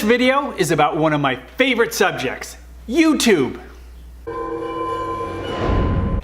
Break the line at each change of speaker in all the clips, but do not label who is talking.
video is about one of my favorite subjects, YouTube.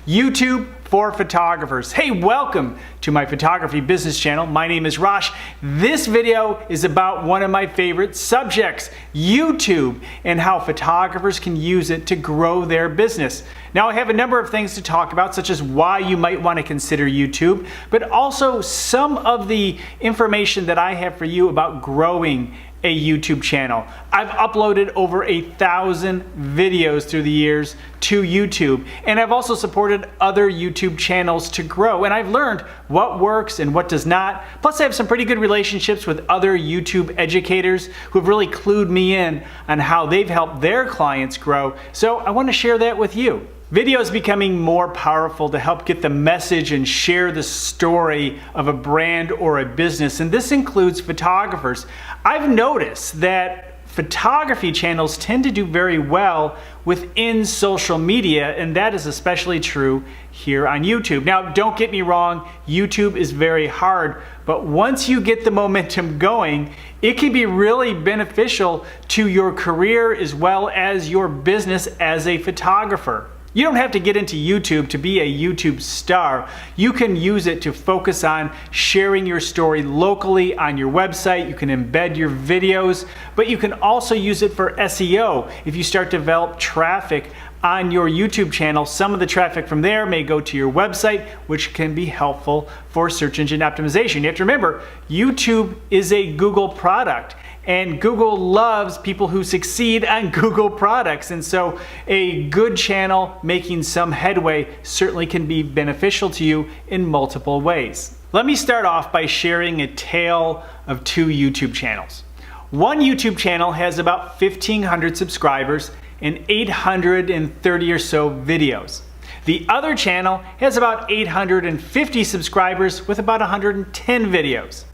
YouTube for photographers. Hey, welcome to my photography business channel. My name is Rosh. This video is about one of my favorite subjects, YouTube, and how photographers can use it to grow their business. Now, I have a number of things to talk about, such as why you might want to consider YouTube, but also some of the information that I have for you about growing a YouTube channel. I've uploaded over 1,000 videos through the years to YouTube, and I've also supported other YouTube channels to grow, and I've learned what works and what does not. Plus, I have some pretty good relationships with other YouTube educators who have really clued me in on how they've helped their clients grow, so I want to share that with you. Video is becoming more powerful to help get the message and share the story of a brand or a business, and this includes photographers. I've noticed that photography channels tend to do very well within social media, and that is especially true here on YouTube. Now, don't get me wrong, YouTube is very hard, but once you get the momentum going, it can be really beneficial to your career as well as your business as a photographer. You don't have to get into YouTube to be a YouTube star. You can use it to focus on sharing your story locally on your website. You can embed your videos, but you can also use it for SEO. If you start to develop traffic on your YouTube channel, some of the traffic from there may go to your website, which can be helpful for search engine optimization. You have to remember, YouTube is a Google product, and Google loves people who succeed on Google products. And so a good channel making some headway certainly can be beneficial to you in multiple ways. Let me start off by sharing a tale of two YouTube channels. One YouTube channel has about 1,500 subscribers and 830 or so videos. The other channel has about 850 subscribers with about 110 videos.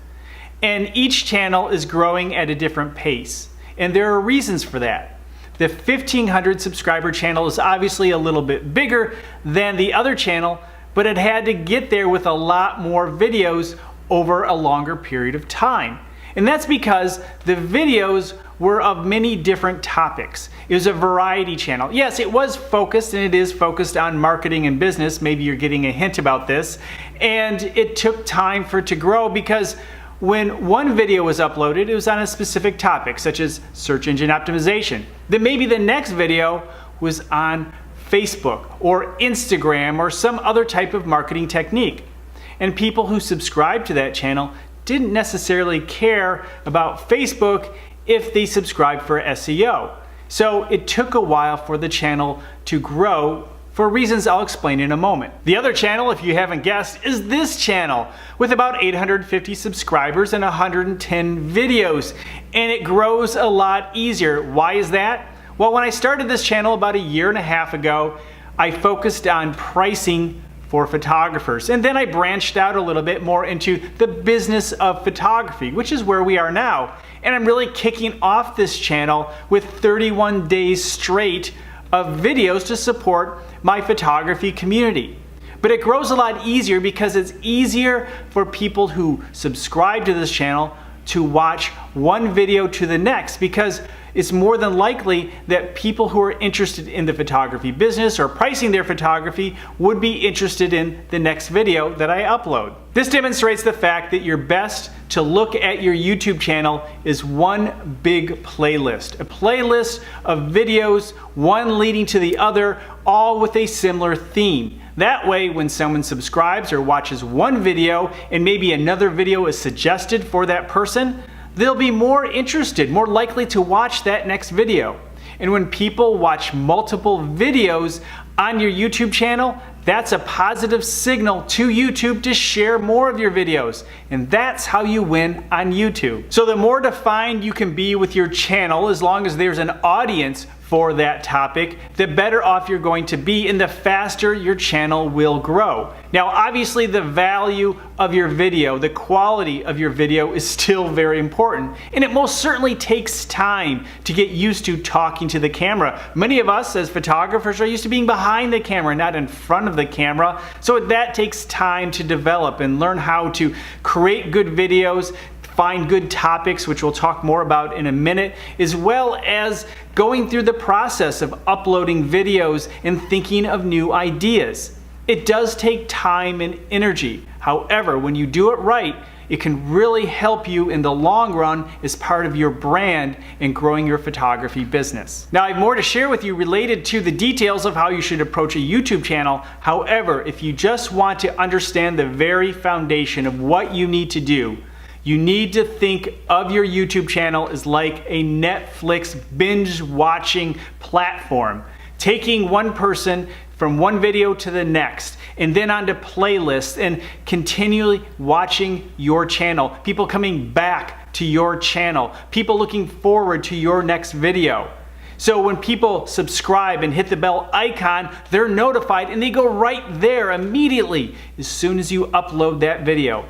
And each channel is growing at a different pace. And there are reasons for that. The 1,500 subscriber channel is obviously a little bit bigger than the other channel, but it had to get there with a lot more videos over a longer period of time. And that's because the videos were of many different topics. It was a variety channel. Yes, it was focused, and it is focused on marketing and business. Maybe you're getting a hint about this. And it took time for it to grow because when one video was uploaded, it was on a specific topic, such as search engine optimization. Then maybe the next video was on Facebook or Instagram or some other type of marketing technique. And people who subscribed to that channel didn't necessarily care about Facebook if they subscribed for SEO. So it took a while for the channel to grow for reasons I'll explain in a moment. The other channel, if you haven't guessed, is this channel with about 850 subscribers and 110 videos. And it grows a lot easier. Why is that? Well, when I started this channel about 1.5 years ago, I focused on pricing for photographers. And then I branched out a little bit more into the business of photography, which is where we are now. And I'm really kicking off this channel with 31 days straight of videos to support my photography community. But it grows a lot easier because it's easier for people who subscribe to this channel to watch one video to the next, because it's more than likely that people who are interested in the photography business or pricing their photography would be interested in the next video that I upload. This demonstrates the fact that you're best to look at your YouTube channel is one big playlist. A playlist of videos, one leading to the other, all with a similar theme. That way, when someone subscribes or watches one video and maybe another video is suggested for that person, they'll be more interested, more likely to watch that next video. And when people watch multiple videos on your YouTube channel, that's a positive signal to YouTube to share more of your videos. And that's how you win on YouTube. So the more defined you can be with your channel, as long as there's an audience for that topic, the better off you're going to be and the faster your channel will grow. Now, obviously the value of your video, the quality of your video is still very important, and it most certainly takes time to get used to talking to the camera. Many of us as photographers are used to being behind the camera, not in front of the camera, so that takes time to develop and learn how to create good videos, find good topics, which we'll talk more about in a minute, as well as going through the process of uploading videos and thinking of new ideas. It does take time and energy. However, when you do it right, it can really help you in the long run as part of your brand and growing your photography business. Now, I have more to share with you related to the details of how you should approach a YouTube channel. However, if you just want to understand the very foundation of what you need to do, you need to think of your YouTube channel as like a Netflix binge watching platform, taking one person from one video to the next, and then onto playlists and continually watching your channel. People coming back to your channel. People looking forward to your next video. So when people subscribe and hit the bell icon, they're notified and they go right there immediately as soon as you upload that video.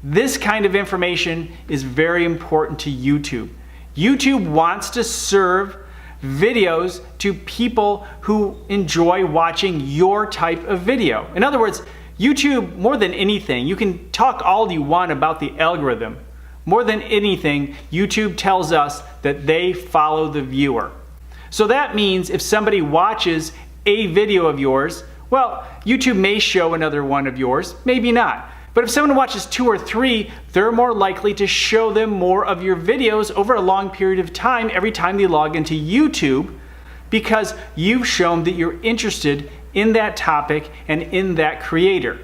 This kind of information is very important to YouTube. YouTube wants to serve videos to people who enjoy watching your type of video. In other words, YouTube, more than anything, you can talk all you want about the algorithm. More than anything, YouTube tells us that they follow the viewer. So that means if somebody watches a video of yours, well, YouTube may show another one of yours, maybe not. But if someone watches 2 or 3, they're more likely to show them more of your videos over a long period of time every time they log into YouTube, because you've shown that you're interested in that topic and in that creator.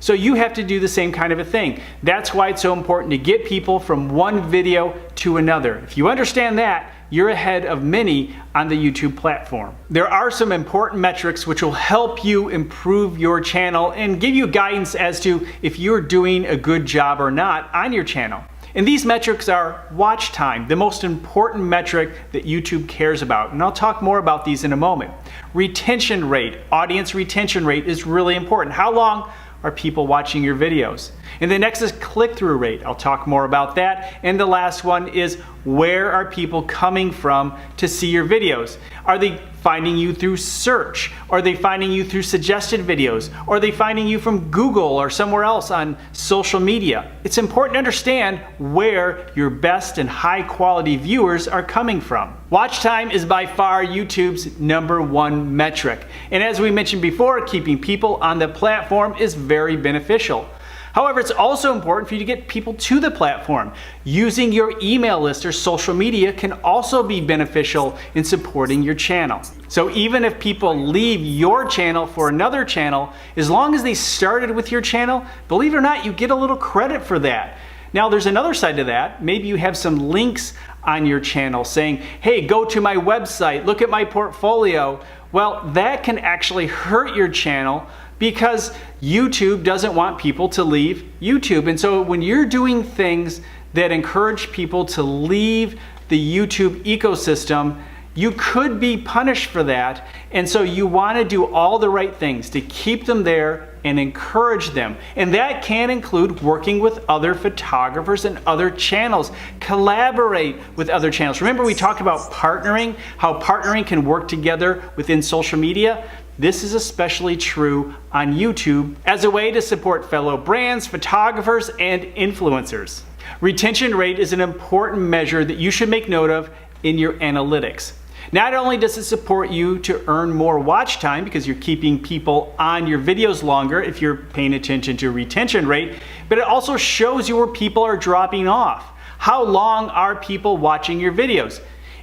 So you have to do the same kind of a thing. That's why it's so important to get people from one video to another. If you understand that, you're ahead of many on the YouTube platform. There are some important metrics which will help you improve your channel and give you guidance as to if you're doing a good job or not on your channel. And these metrics are watch time, the most important metric that YouTube cares about. And I'll talk more about these in a moment. Retention rate, audience retention rate is really important. How long are people watching your videos? And the next is click-through rate. I'll talk more about that. And the last one is, where are people coming from to see your videos? Are they finding you through search? Are they finding you through suggested videos? Or are they finding you from Google or somewhere else on social media? It's important to understand where your best and high quality viewers are coming from. Watch time is by far YouTube's #1 metric. And as we mentioned before, keeping people on the platform is very beneficial. However, it's also important for you to get people to the platform. Using your email list or social media can also be beneficial in supporting your channel. So even if people leave your channel for another channel, as long as they started with your channel, believe it or not, you get a little credit for that. Now there's another side to that. Maybe you have some links on your channel saying, hey, go to my website, look at my portfolio. Well, that can actually hurt your channel because YouTube doesn't want people to leave YouTube. And so when you're doing things that encourage people to leave the YouTube ecosystem, you could be punished for that. And so you want to do all the right things to keep them there and encourage them. And that can include working with other photographers and other channels. Collaborate with other channels. Remember we talked about partnering, how partnering can work together within social media? This is especially true on YouTube as a way to support fellow brands, photographers, and influencers. Retention rate is an important measure that you should make note of in your analytics. Not only does it support you to earn more watch time because you're keeping people on your videos longer if you're paying attention to retention rate, but it also shows you where people are dropping off. How long are people watching your videos?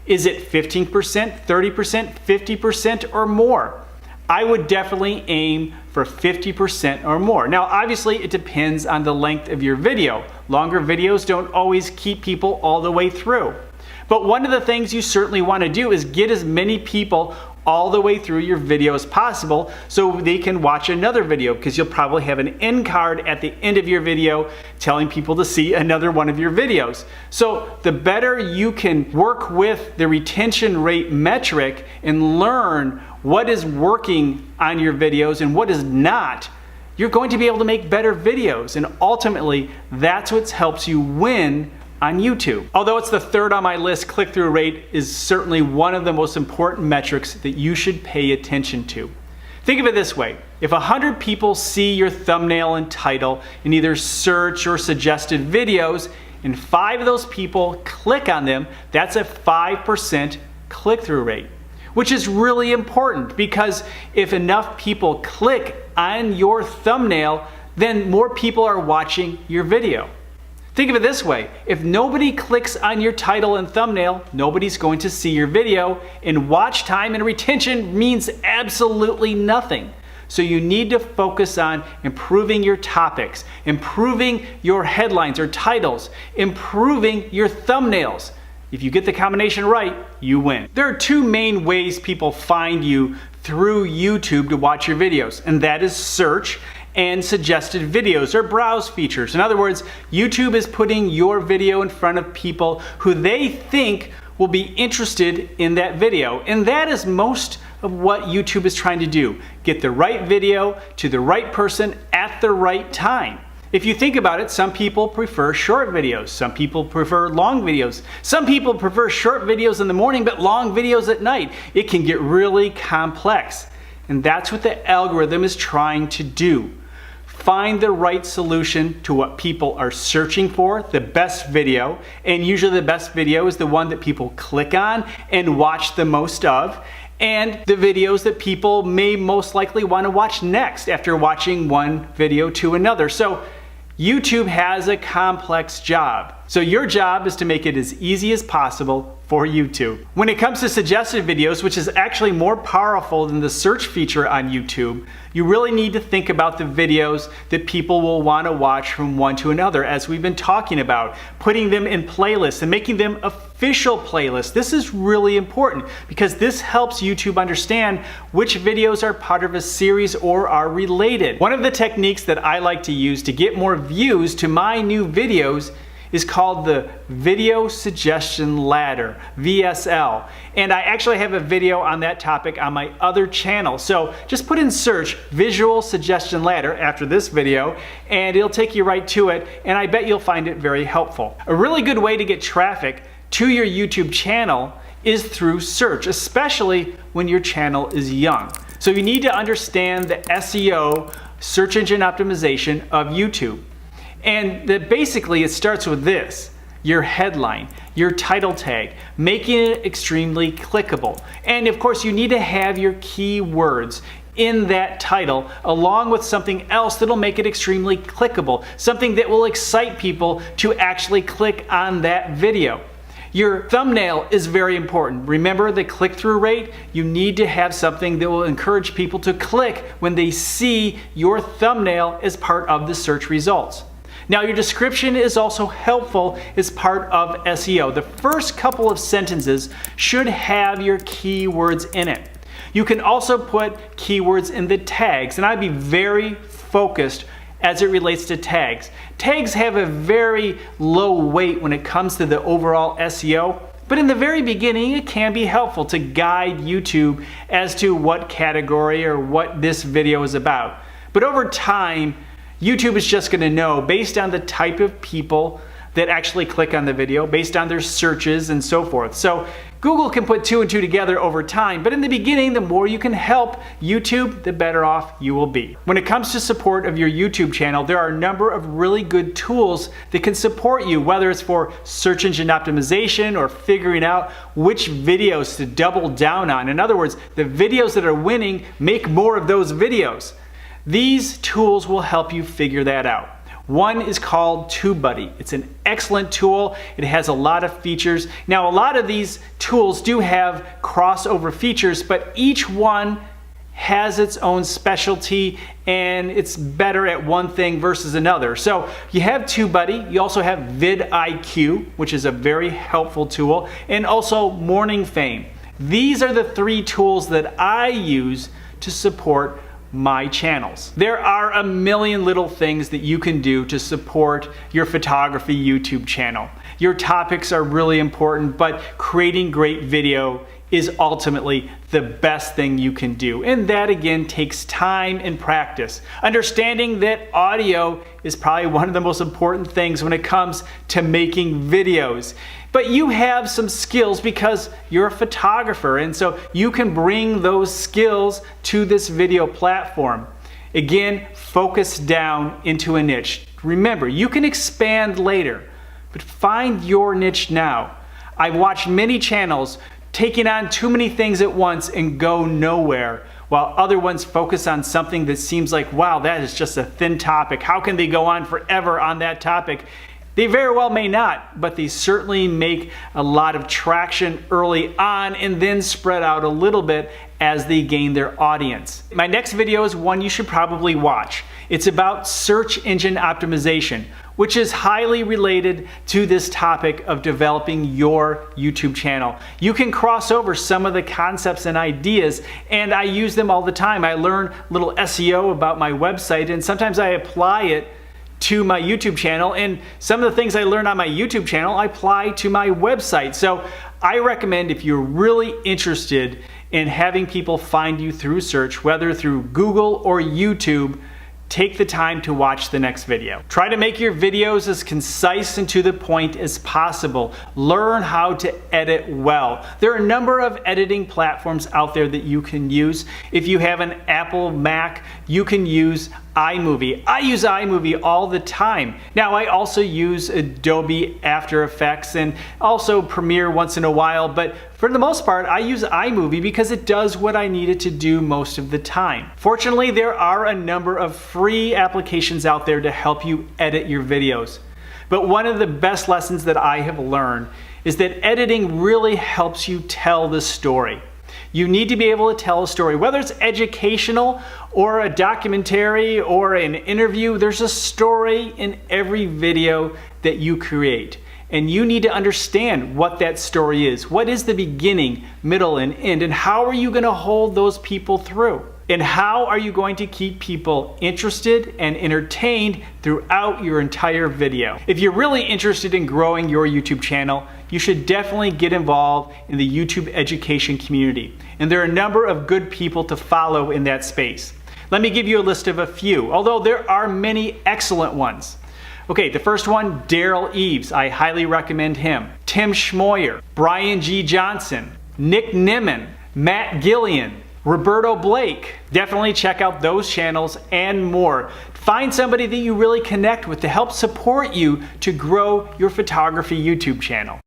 Is it 15%, 30%, 50%, or more? I would definitely aim for 50% or more. Now, obviously, it depends on the length of your video. Longer videos don't always keep people all the way through. But one of the things you certainly want to do is get as many people all the way through your video as possible so they can watch another video, because you'll probably have an end card at the end of your video telling people to see another one of your videos. So the better you can work with the retention rate metric and learn what is working on your videos and what is not, you're going to be able to make better videos. And ultimately, that's what helps you win on YouTube. Although it's the third on my list, click-through rate is certainly one of the most important metrics that you should pay attention to. Think of it this way. If 100 people see your thumbnail and title in either search or suggested videos, and 5 of those people click on them, that's a 5% click-through rate, which is really important because if enough people click on your thumbnail, then more people are watching your video. Think of it this way, if nobody clicks on your title and thumbnail, nobody's going to see your video, and watch time and retention means absolutely nothing. So you need to focus on improving your topics, improving your headlines or titles, improving your thumbnails. If you get the combination right, you win. There are 2 main ways people find you through YouTube to watch your videos, and that is search and suggested videos or browse features. In other words, YouTube is putting your video in front of people who they think will be interested in that video. And that is most of what YouTube is trying to do. Get the right video to the right person at the right time. If you think about it, some people prefer short videos. Some people prefer long videos. Some people prefer short videos in the morning but long videos at night. It can get really complex. And that's what the algorithm is trying to do. Find the right solution to what people are searching for, the best video, and usually the best video is the one that people click on and watch the most of, and the videos that people may most likely want to watch next after watching one video to another. So YouTube has a complex job. So your job is to make it as easy as possible for YouTube. When it comes to suggested videos, which is actually more powerful than the search feature on YouTube, you really need to think about the videos that people will want to watch from one to another, as we've been talking about, putting them in playlists and making them official playlists. This is really important because this helps YouTube understand which videos are part of a series or are related. One of the techniques that I like to use to get more views to my new videos is called the Video Suggestion Ladder, VSL. And I actually have a video on that topic on my other channel. So just put in search Visual Suggestion Ladder after this video and it'll take you right to it, and I bet you'll find it very helpful. A really good way to get traffic to your YouTube channel is through search, especially when your channel is young. So you need to understand the SEO, search engine optimization of YouTube. And basically it starts with this: your headline, your title tag, making it extremely clickable. And of course you need to have your keywords in that title along with something else that'll make it extremely clickable, something that will excite people to actually click on that video. Your thumbnail is very important. Remember the click-through rate? You need to have something that will encourage people to click when they see your thumbnail as part of the search results. Now your description is also helpful as part of SEO. The first couple of sentences should have your keywords in it. You can also put keywords in the tags, and I'd be very focused as it relates to tags. Tags have a very low weight when it comes to the overall SEO, but in the very beginning it can be helpful to guide YouTube as to what category or what this video is about. But over time, YouTube is just going to know based on the type of people that actually click on the video, based on their searches and so forth. So Google can put 2 and 2 together over time, but in the beginning, the more you can help YouTube, the better off you will be. When it comes to support of your YouTube channel, there are a number of really good tools that can support you, whether it's for search engine optimization or figuring out which videos to double down on. In other words, the videos that are winning, make more of those videos. These tools will help you figure that out. One is called TubeBuddy. It's an excellent tool. It has a lot of features. Now, a lot of these tools do have crossover features, but each one has its own specialty and it's better at one thing versus another. So you have TubeBuddy, you also have vidIQ, which is a very helpful tool, and also Morning Fame. These are the 3 tools that I use to support my channels. There are a million little things that you can do to support your photography YouTube channel. Your topics are really important, but creating great video is ultimately the best thing you can do. And that again takes time and practice. Understanding that audio is probably one of the most important things when it comes to making videos. But you have some skills because you're a photographer, and so you can bring those skills to this video platform. Again, focus down into a niche. Remember, you can expand later, but find your niche now. I've watched many channels taking on too many things at once and go nowhere, while other ones focus on something that seems like, wow, that is just a thin topic. How can they go on forever on that topic? They very well may not, but they certainly make a lot of traction early on and then spread out a little bit as they gain their audience. My next video is one you should probably watch. It's about search engine optimization, which is highly related to this topic of developing your YouTube channel. You can cross over some of the concepts and ideas, and I use them all the time. I learn a little SEO about my website, and sometimes I apply it to my YouTube channel, and some of the things I learned on my YouTube channel I apply to my website. So I recommend, if you're really interested in having people find you through search, whether through Google or YouTube, take the time to watch the next video. Try to make your videos as concise and to the point as possible. Learn how to edit well. There are a number of editing platforms out there that you can use. If you have an Apple Mac, you can use iMovie. I use iMovie all the time. Now, I also use Adobe After Effects and also Premiere once in a while, but for the most part, I use iMovie because it does what I need it to do most of the time. Fortunately, there are a number of free applications out there to help you edit your videos. But one of the best lessons that I have learned is that editing really helps you tell the story. You need to be able to tell a story, whether it's educational or a documentary or an interview. There's a story in every video that you create. And you need to understand what that story is. What is the beginning, middle, and end? And how are you going to hold those people through? And how are you going to keep people interested and entertained throughout your entire video? If you're really interested in growing your YouTube channel, you should definitely get involved in the YouTube education community. And there are a number of good people to follow in that space. Let me give you a list of a few, although there are many excellent ones. Okay, the first one, Daryl Eves. I highly recommend him. Tim Schmoyer, Brian G. Johnson, Nick Nimmin, Matt Gillian, Roberto Blake. Definitely check out those channels and more. Find somebody that you really connect with to help support you to grow your photography YouTube channel.